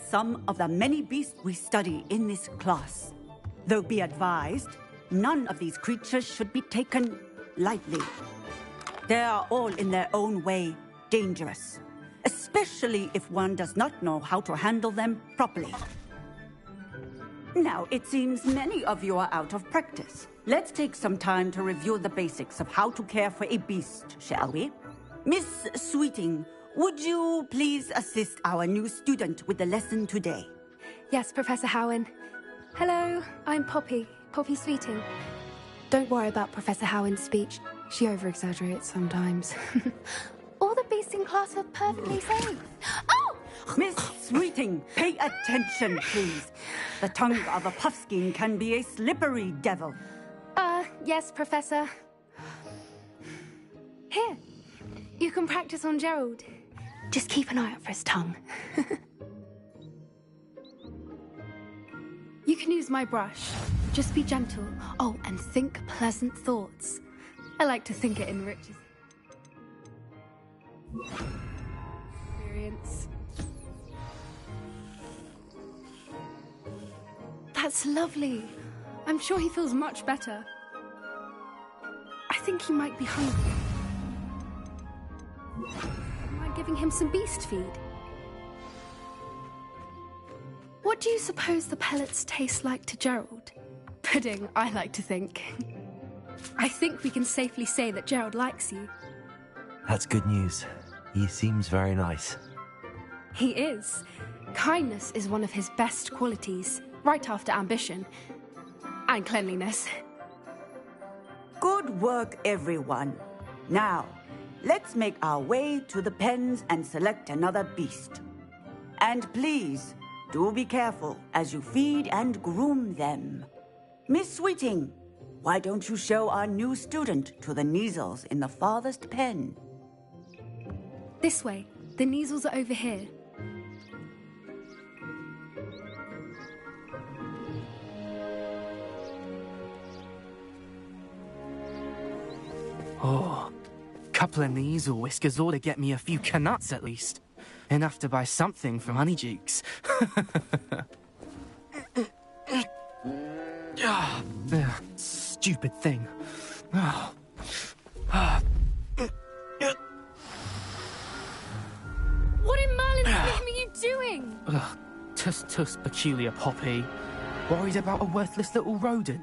some of the many beasts we study in this class. Though be advised, none of these creatures should be taken lightly. They are all in their own way dangerous, especially if one does not know how to handle them properly. Now, it seems many of you are out of practice. Let's take some time to review the basics of how to care for a beast, shall we? Miss Sweeting, would you please assist our new student with the lesson today? Yes, Professor Howen. Hello, I'm Poppy Sweeting. Don't worry about Professor Howen's speech. She over-exaggerates sometimes. All the beasts in class are perfectly safe. Oh! Miss Sweeting, pay attention, please. The tongue of a puffskein can be a slippery devil. Yes, Professor. Here, you can practice on Gerald. Just keep an eye out for his tongue. You can use my brush. Just be gentle. Oh, and think pleasant thoughts. I like to think it enriches. Experience. That's lovely. I'm sure he feels much better. I think he might be hungry. Am I giving him some beast feed? What do you suppose the pellets taste like to Gerald? Pudding, I like to think. I think we can safely say that Gerald likes you. That's good news. He seems very nice. He is. Kindness is one of his best qualities, right after ambition. And cleanliness. Good work, everyone. Now, let's make our way to the pens and select another beast. And please, do be careful as you feed and groom them. Miss Sweeting, why don't you show our new student to the Kneazles in the farthest pen? This way. The Kneazles are over here. Oh, couple of Kneazle whiskers ought to get me a few Knuts at least. Enough to buy something from Honeydukes. Stupid thing. Oh. What in Merlin's name are you doing? Tuss, peculiar Poppy. Worried about a worthless little rodent?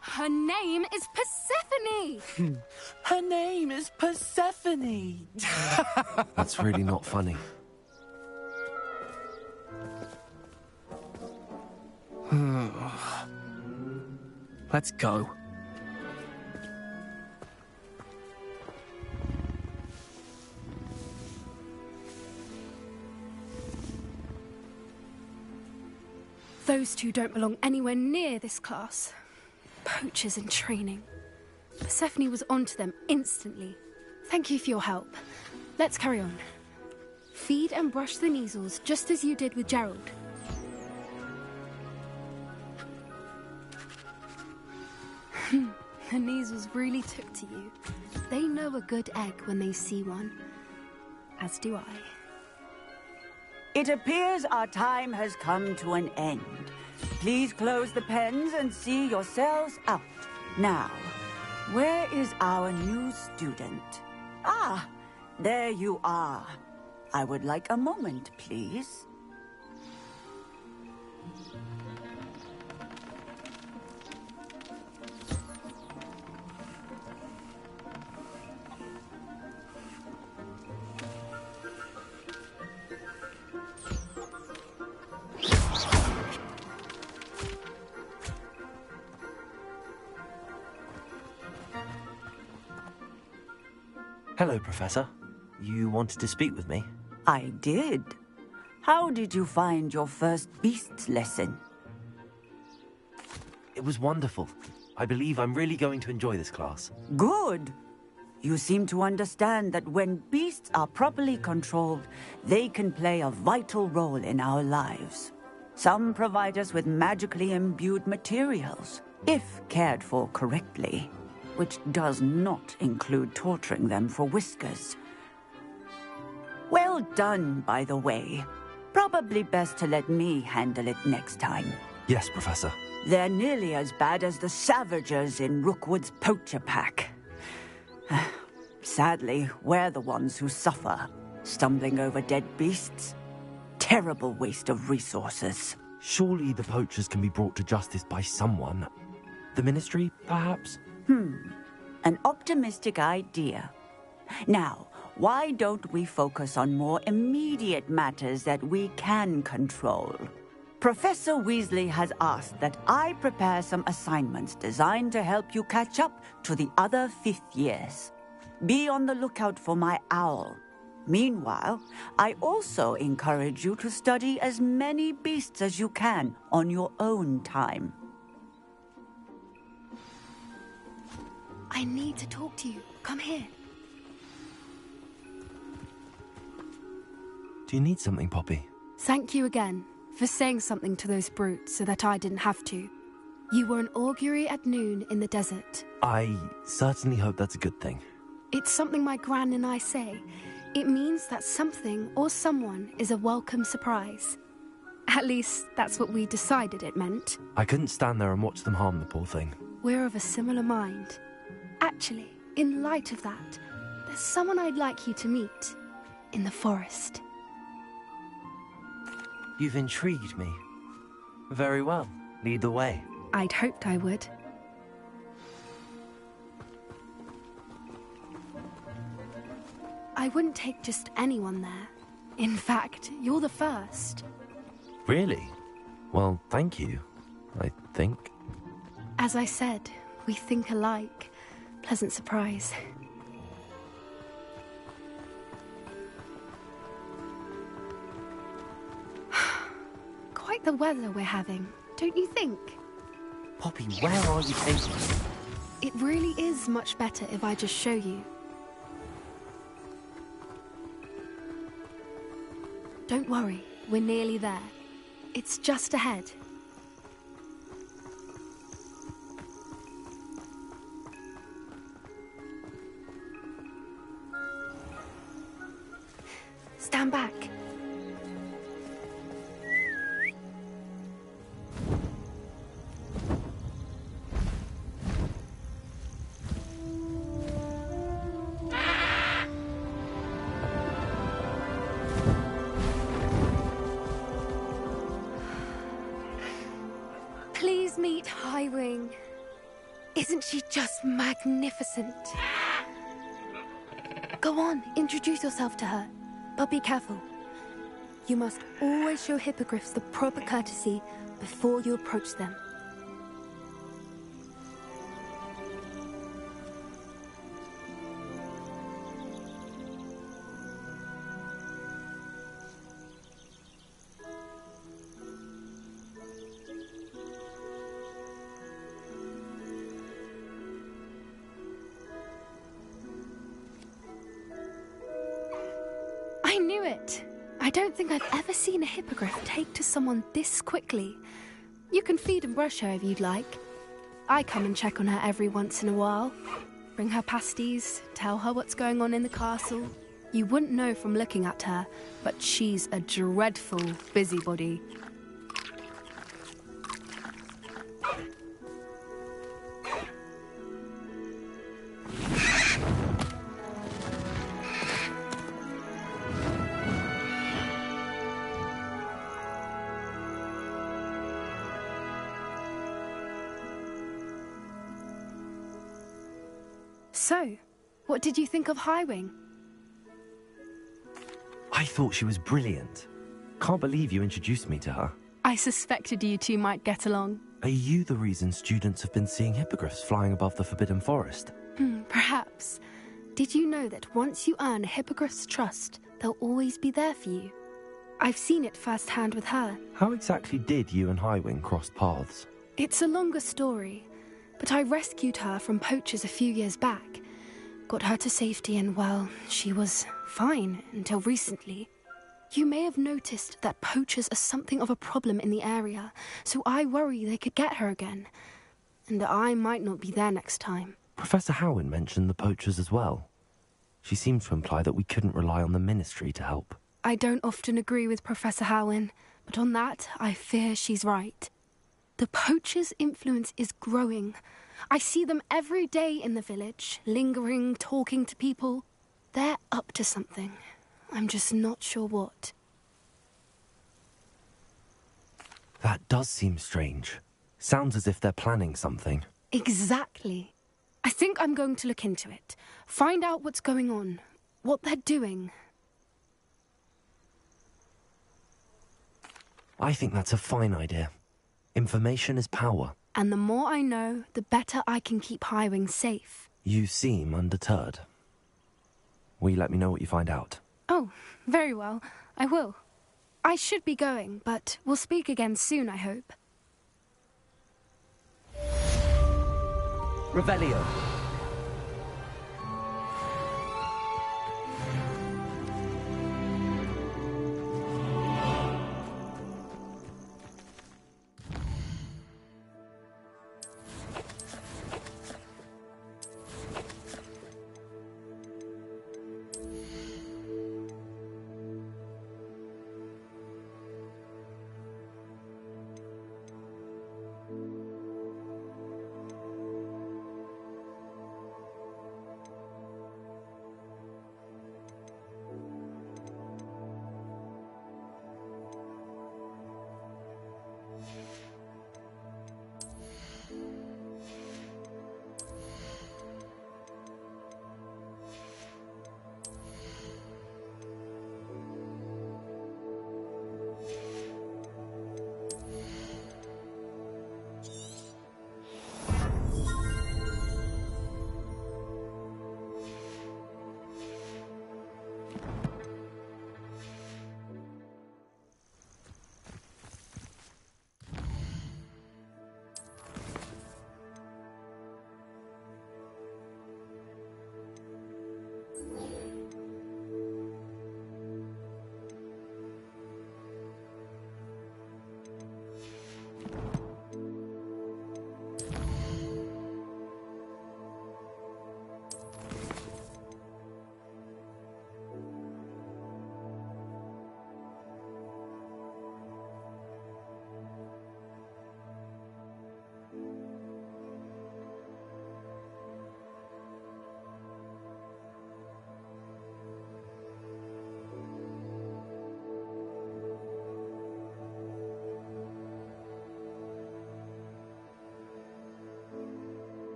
Her name is Persephone! Her name is Persephone! That's really not funny. Let's go. Those two don't belong anywhere near this class. Poachers in training. Persephone was onto them instantly. Thank you for your help. Let's carry on. Feed and brush the Kneazles just as you did with Gerald. The Kneazles really took to you. They know a good egg when they see one. As do I. It appears our time has come to an end. Please close the pens and see yourselves out. Now, where is our new student? Ah, there you are. I would like a moment, please. Hello, Professor. You wanted to speak with me? I did. How did you find your first beasts lesson? It was wonderful. I believe I'm really going to enjoy this class. Good. You seem to understand that when beasts are properly controlled, they can play a vital role in our lives. Some provide us with magically imbued materials, if cared for correctly, which does not include torturing them for whiskers. Well done, by the way. Probably best to let me handle it next time. Yes, Professor. They're nearly as bad as the Savagers in Rookwood's poacher pack. Sadly, we're the ones who suffer, stumbling over dead beasts. Terrible waste of resources. Surely the poachers can be brought to justice by someone. The Ministry, perhaps? An optimistic idea. Now, why don't we focus on more immediate matters that we can control? Professor Weasley has asked that I prepare some assignments designed to help you catch up to the other fifth years. Be on the lookout for my owl. Meanwhile, I also encourage you to study as many beasts as you can on your own time. I need to talk to you. Come here. Do you need something, Poppy? Thank you again for saying something to those brutes so that I didn't have to. You were an augury at noon in the desert. I certainly hope that's a good thing. It's something my gran and I say. It means that something or someone is a welcome surprise. At least, that's what we decided it meant. I couldn't stand there and watch them harm the poor thing. We're of a similar mind. Actually, in light of that, there's someone I'd like you to meet. In the forest. You've intrigued me. Very well. Lead the way. I'd hoped I would. I wouldn't take just anyone there. In fact, you're the first. Really? Well, thank you, I think. As I said, we think alike. Pleasant surprise. Quite the weather we're having, don't you think? Poppy, where are you taking me? It really is much better if I just show you. Don't worry, we're nearly there. It's just ahead. Stand back. Please meet Highwing. Isn't she just magnificent? Go on, introduce yourself to her. But be careful. You must always show hippogriffs the proper courtesy before you approach them. I knew it! I don't think I've ever seen a hippogriff take to someone this quickly. You can feed and brush her if you'd like. I come and check on her every once in a while. Bring her pasties, tell her what's going on in the castle. You wouldn't know from looking at her, but she's a dreadful busybody. So, what did you think of Highwing? I thought she was brilliant. Can't believe you introduced me to her. I suspected you two might get along. Are you the reason students have been seeing hippogriffs flying above the Forbidden Forest? Perhaps. Did you know that once you earn a hippogriff's trust, they'll always be there for you? I've seen it firsthand with her. How exactly did you and Highwing cross paths? It's a longer story, but I rescued her from poachers a few years back. Got her to safety and, well, she was fine until recently. You may have noticed that poachers are something of a problem in the area, so I worry they could get her again. And I might not be there next time. Professor Howin mentioned the poachers as well. She seemed to imply that we couldn't rely on the Ministry to help. I don't often agree with Professor Howin, but on that, I fear she's right. The poachers' influence is growing. I see them every day in the village, lingering, talking to people. They're up to something. I'm just not sure what. That does seem strange. Sounds as if they're planning something. Exactly. I think I'm going to look into it. Find out what's going on, what they're doing. I think that's a fine idea. Information is power. And the more I know, the better I can keep Highwing safe. You seem undeterred. Will you let me know what you find out? Oh, very well. I will. I should be going, but we'll speak again soon, I hope. Revelio.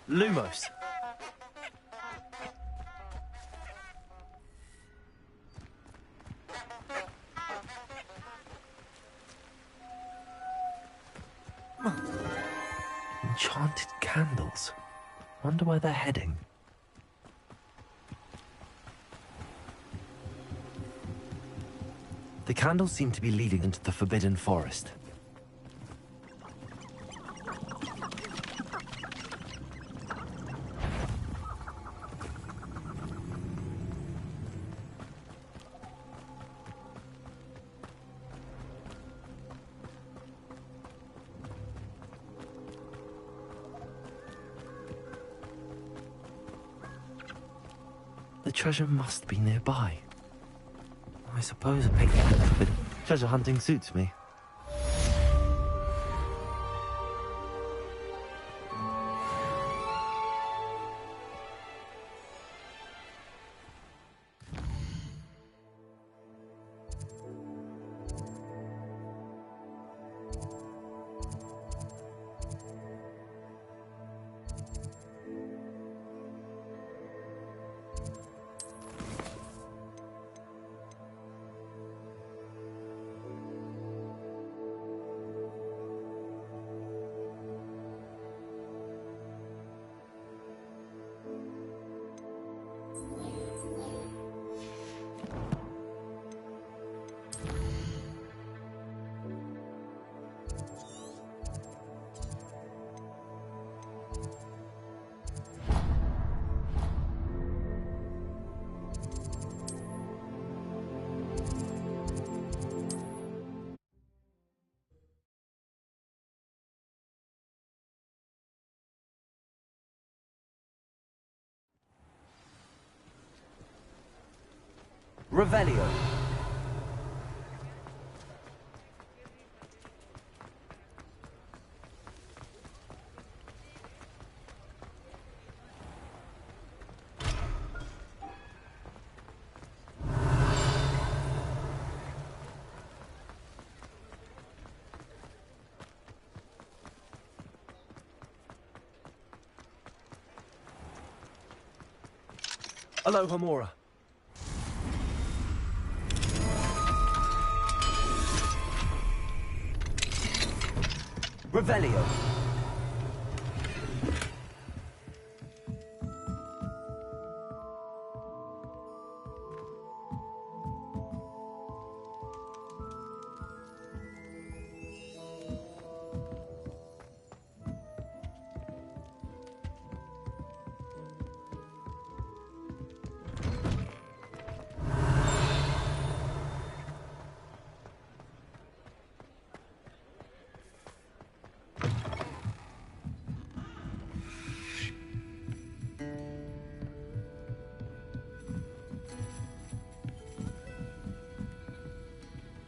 Lumos. Enchanted candles. Wonder where they're heading. The candles seem to be leading into the Forbidden Forest. The treasure must be nearby. I suppose a picnic at the Forbidden treasure hunting suits me. Revelio. Alohomora. Revelio.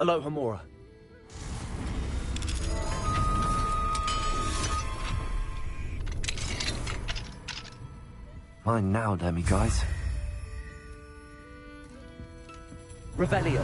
Alohomora. Mine now, demiguise. Revelio.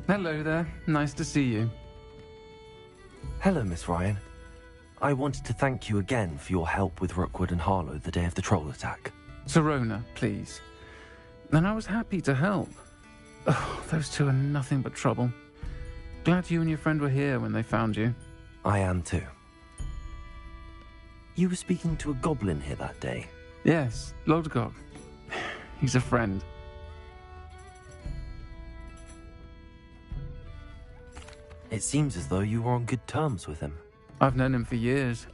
Hello there. Nice to see you. Hello, Miss Ryan. I wanted to thank you again for your help with Rookwood and Harlow the day of the troll attack. Sirona, please. And I was happy to help. Oh, those two are nothing but trouble. Glad you and your friend were here when they found you. I am too. You were speaking to a goblin here that day. Yes, Lodgok. He's a friend. It seems as though you were on good terms with him. I've known him for years.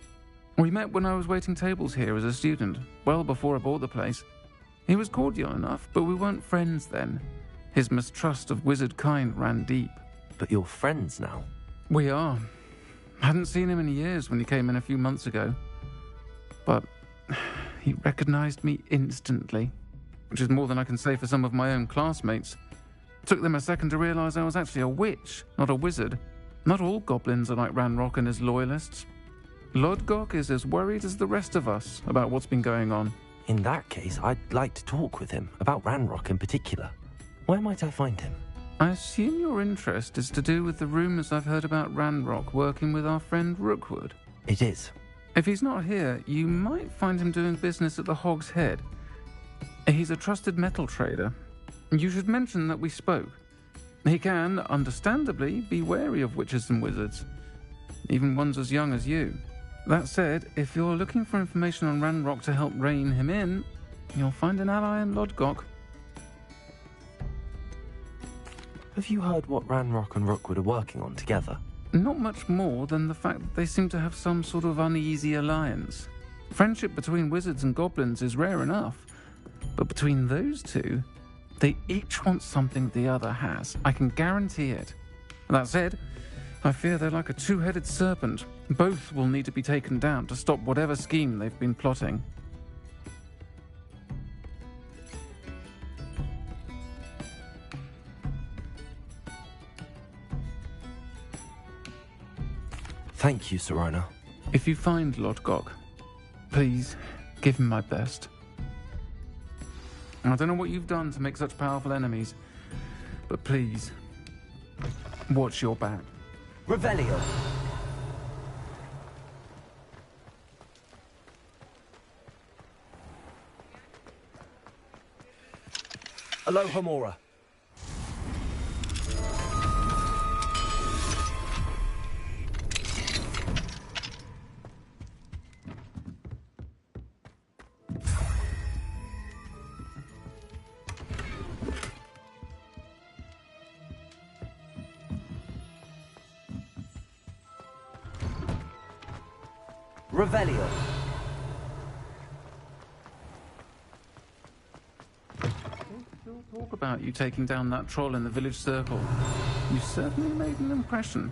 We met when I was waiting tables here as a student, well before I bought the place. He was cordial enough, but we weren't friends then. His mistrust of wizard kind ran deep. But you're friends now. We are. Hadn't seen him in years when he came in a few months ago. But he recognized me instantly. which is more than I can say for some of my own classmates. Took them a second to realise I was actually a witch, not a wizard. Not all goblins are like Ranrock and his loyalists. Lodgok is as worried as the rest of us about what's been going on. In that case, I'd like to talk with him, about Ranrock in particular. Where might I find him? I assume your interest is to do with the rumours I've heard about Ranrock working with our friend Rookwood. It is. If he's not here, you might find him doing business at the Hog's Head. He's a trusted metal trader. You should mention that we spoke. He can, understandably, be wary of witches and wizards, even ones as young as you. That said, if you're looking for information on Ranrock to help rein him in, you'll find an ally in Lodgok. Have you heard what Ranrock and Rookwood are working on together? Not much more than the fact that they seem to have some sort of uneasy alliance. Friendship between wizards and goblins is rare enough, but between those two, they each want something the other has. I can guarantee it. That said, I fear they're like a two-headed serpent. Both will need to be taken down to stop whatever scheme they've been plotting. Thank you, Sirona. If you find Lodgok, please give him my best. I don't know what you've done to make such powerful enemies, but please, watch your back. Revelio. Alohomora. Revelio. They still talk about you taking down that troll in the village circle. You certainly made an impression.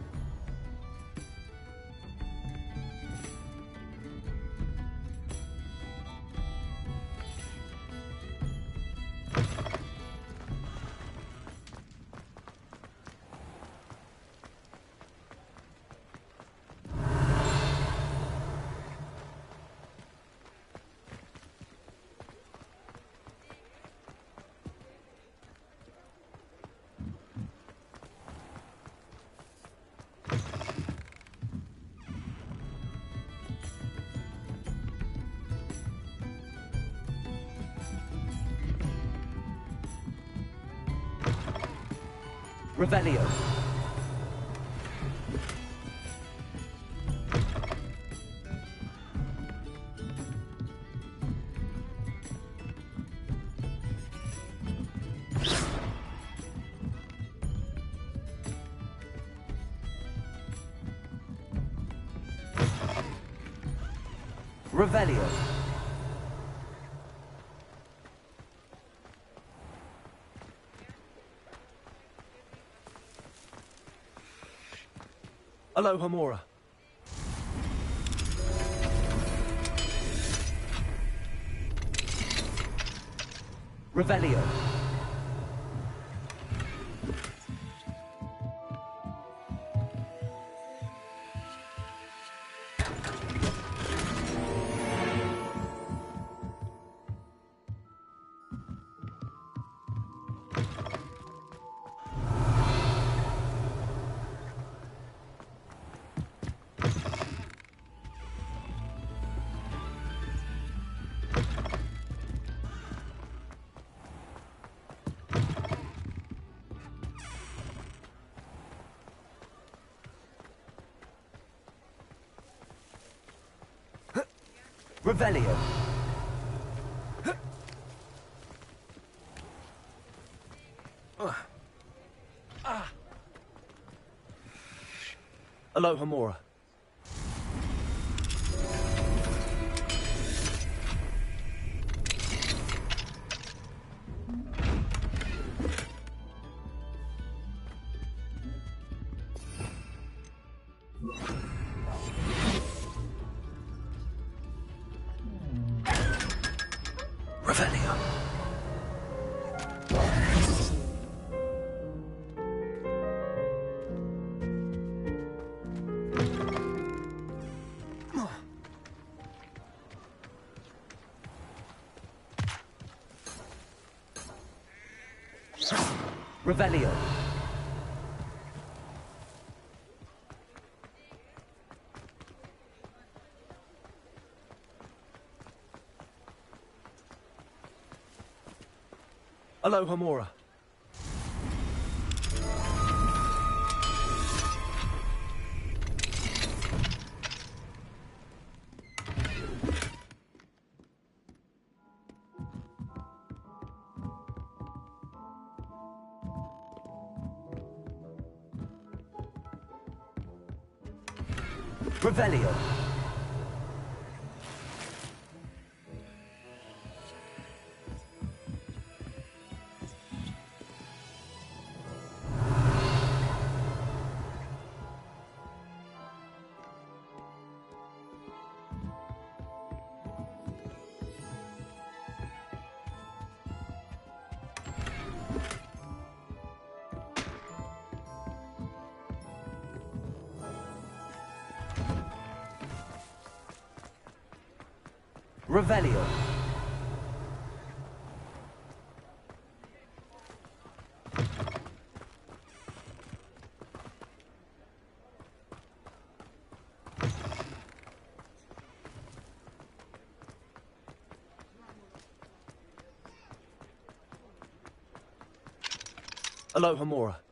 Revelio. Revelio. Alohomora. Revelio. Revelio. Alohomora. Revelio. Revelio. Alohomora. Revelio. Revelio. Alohomora.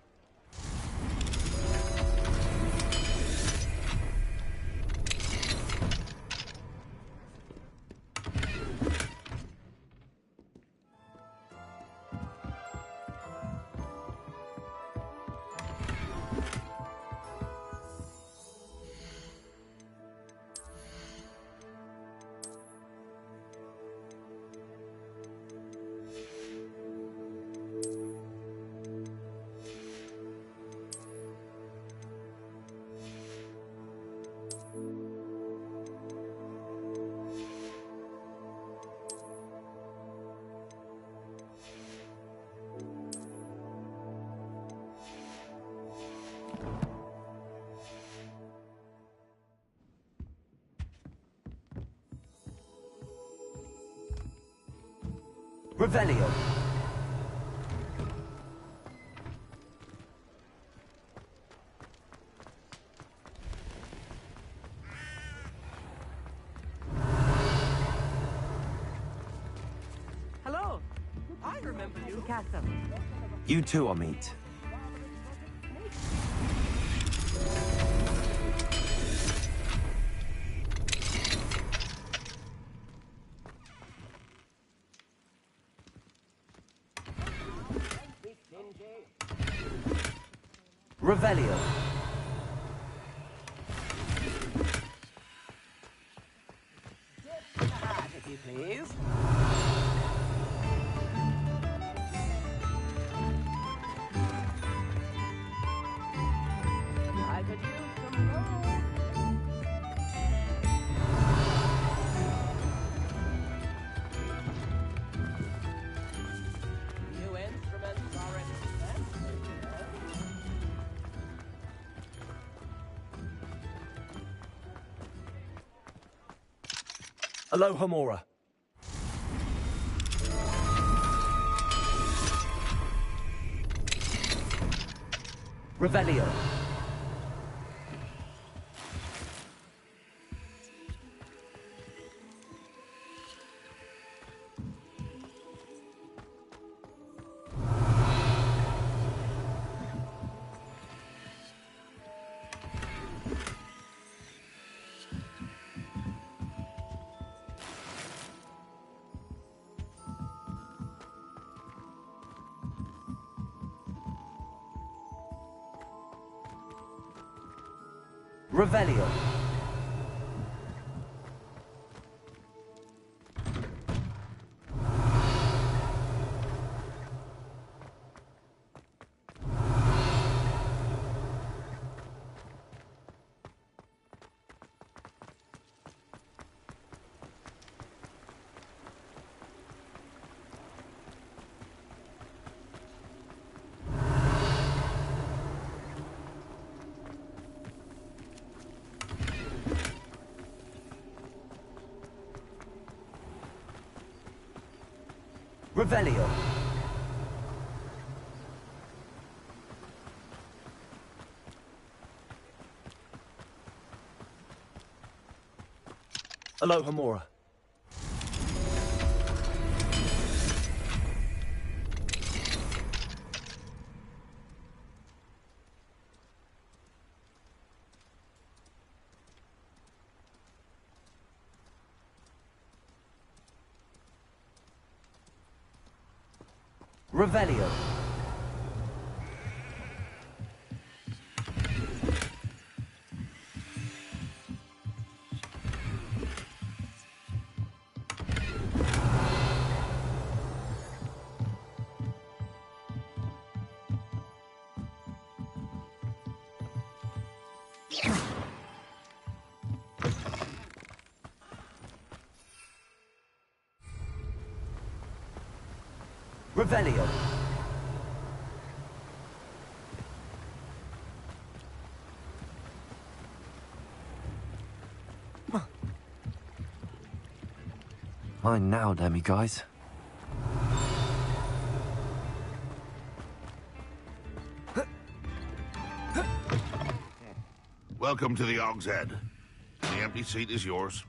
Revelio. Hello. I remember you. Castle. You too, Amit. Revelio. If you please. I could use some room. New instruments already set. Alohomora. Revelio. Revelio. Revelio. Aloha Mora. Revelio. Revelio. Mine now, Demi guys. Welcome to the Og's Head. The empty seat is yours.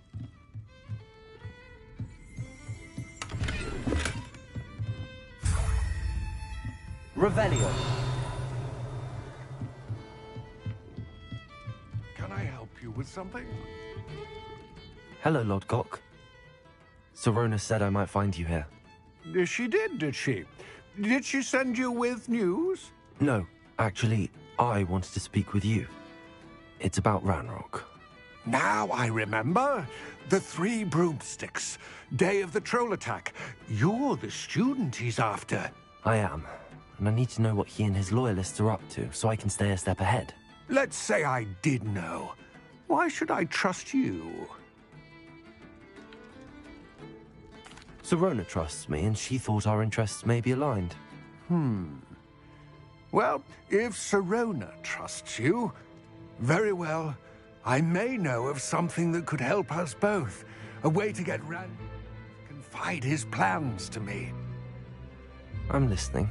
Revelio. Can I help you with something? Hello, Lord Gok. Sirona said I might find you here. She did she? Did she send you with news? No, actually, I wanted to speak with you. It's about Ranrock. Now I remember. The 3 broomsticks. Day of the troll attack. You're the student he's after. I am, and I need to know what he and his loyalists are up to so I can stay a step ahead. Let's say I did know. Why should I trust you? Sirona trusts me, and she thought our interests may be aligned. Well, if Sirona trusts you, very well. I may know of something that could help us both. A way to get Rand confide his plans to me. I'm listening.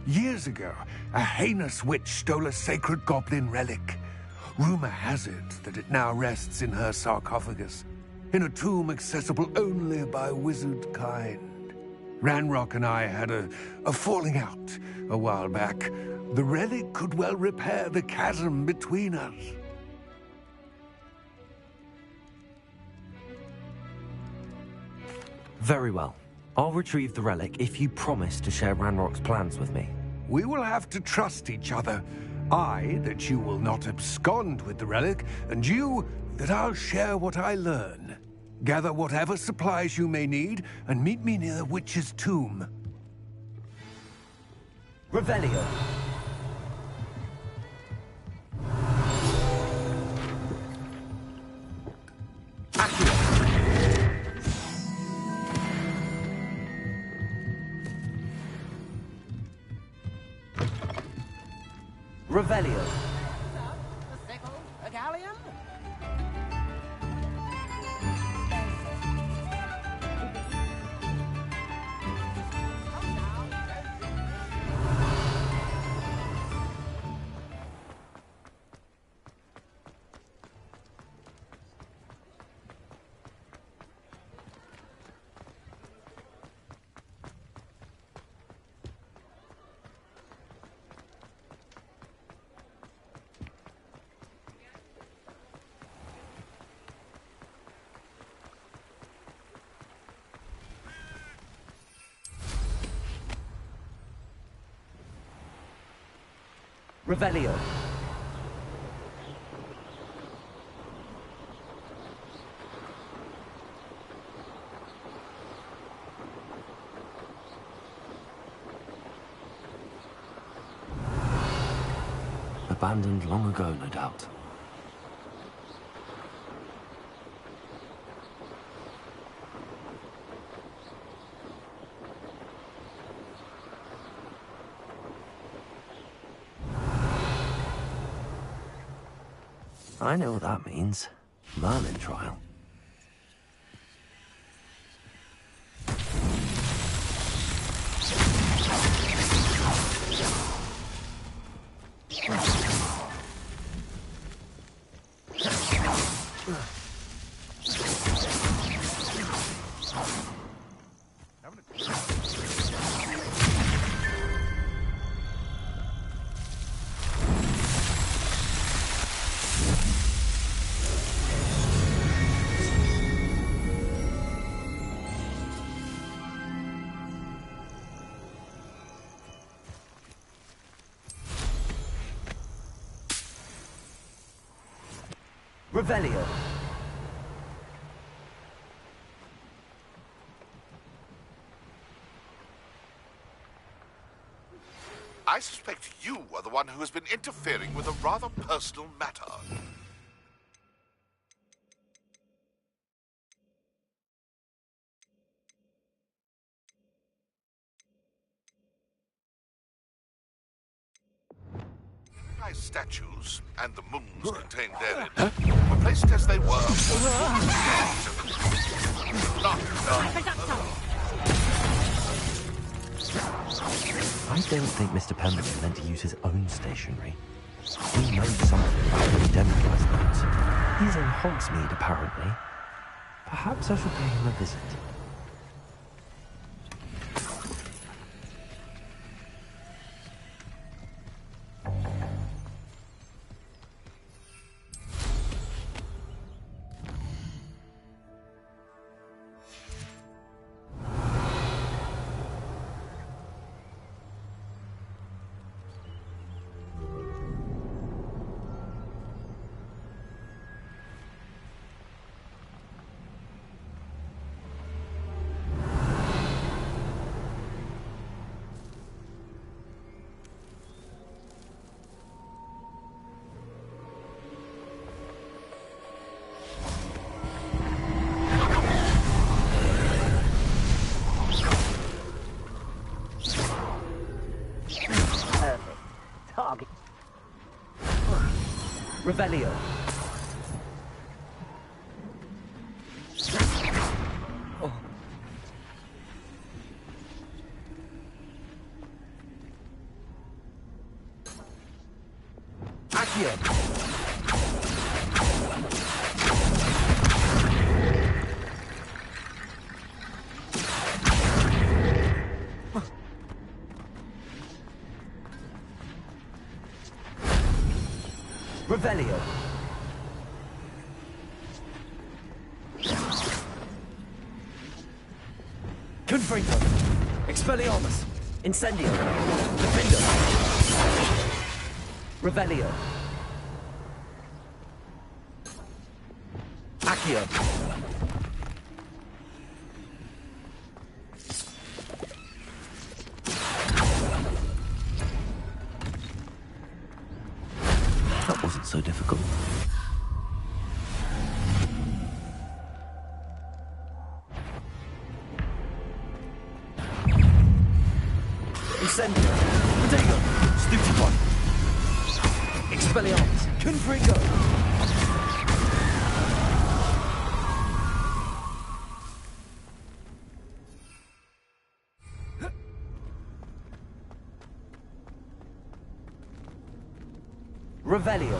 Years ago, a heinous witch stole a sacred goblin relic. Rumor has it that it now rests in her sarcophagus, in a tomb accessible only by wizard kind. Ranrock and I had a falling out a while back. The relic could well repair the chasm between us. Very well. I'll retrieve the relic if you promise to share Ranrock's plans with me. We will have to trust each other. I, that you will not abscond with the relic, and you, that I'll share what I learn. Gather whatever supplies you may need, and meet me near the witch's tomb. Revelio. Revelio. The sickle, a galleon? Revelio. Abandoned long ago, no doubt. I know what that means. Merlin trial. Revelio. I suspect you are the one who has been interfering with a rather personal matter. My statues and the moons contained therein were placed as they were. I don't think Mr. Pemberton meant to use his own stationery. He knows something about the Demiglass notes. He's in Hogsmeade, apparently. Perhaps I should pay him a visit. Revelio. Oh. Accio. Revelio. Confringo. Expelliarmus. Incendio. Defendo. Revelio. Accio. That wasn't so difficult. Incendio. Protego. Stupefy. Expelliarmus. Confringo. Revelio.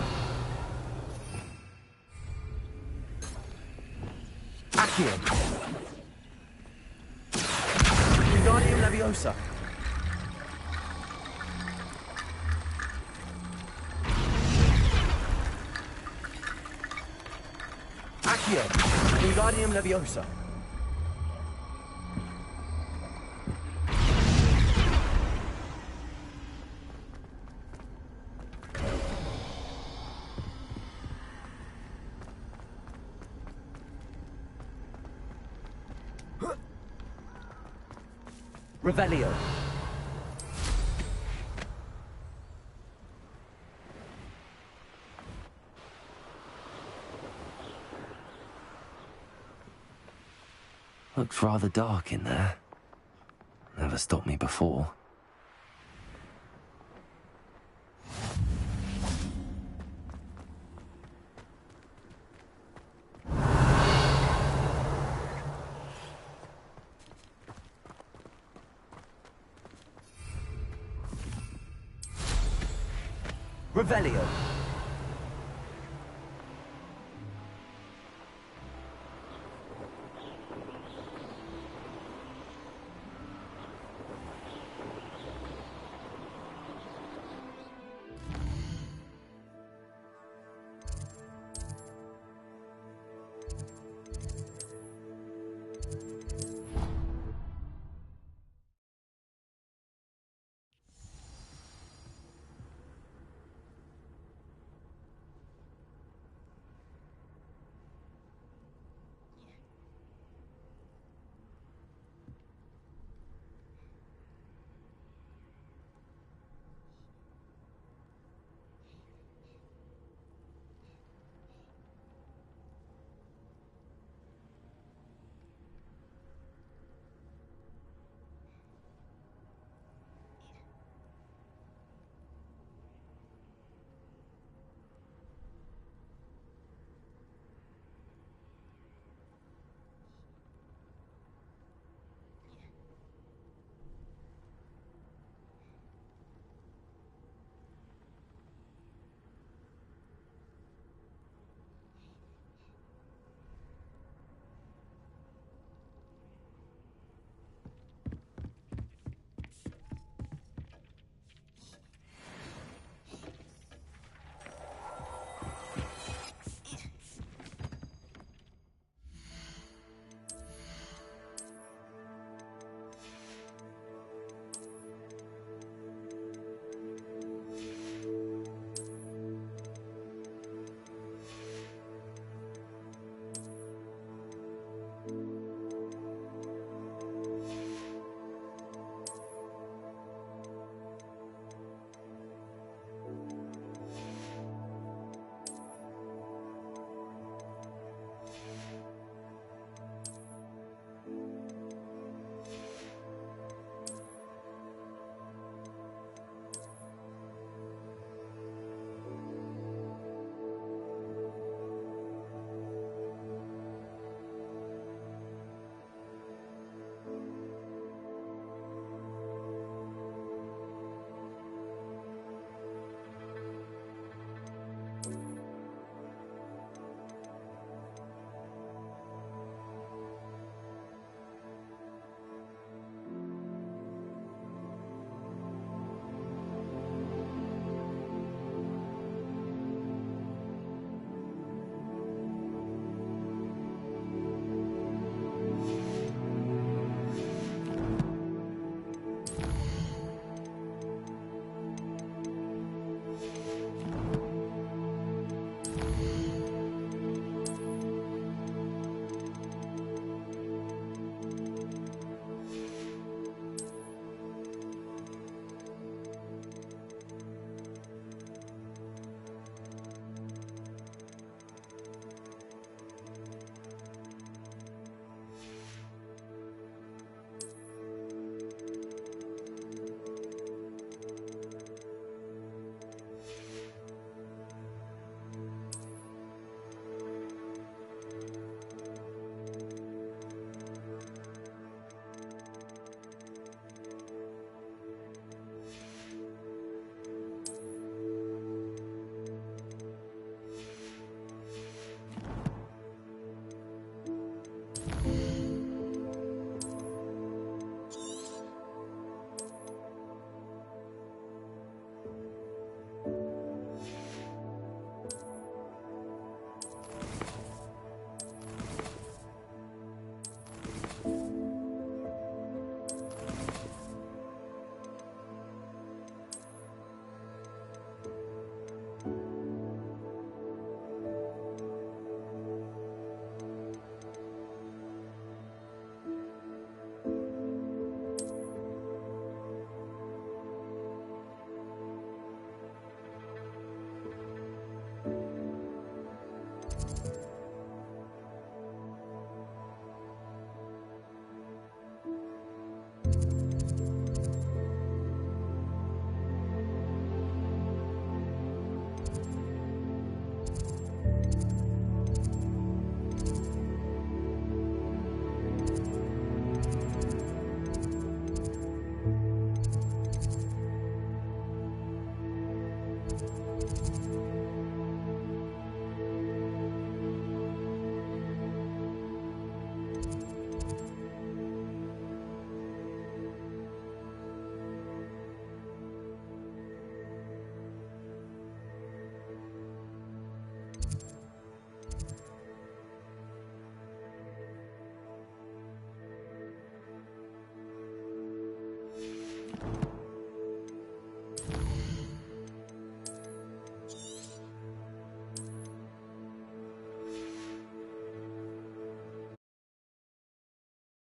Accio. Wingardium Leviosa. Accio. Wingardium Leviosa. Revelio. Looks rather dark in there. Never stopped me before. Revelio.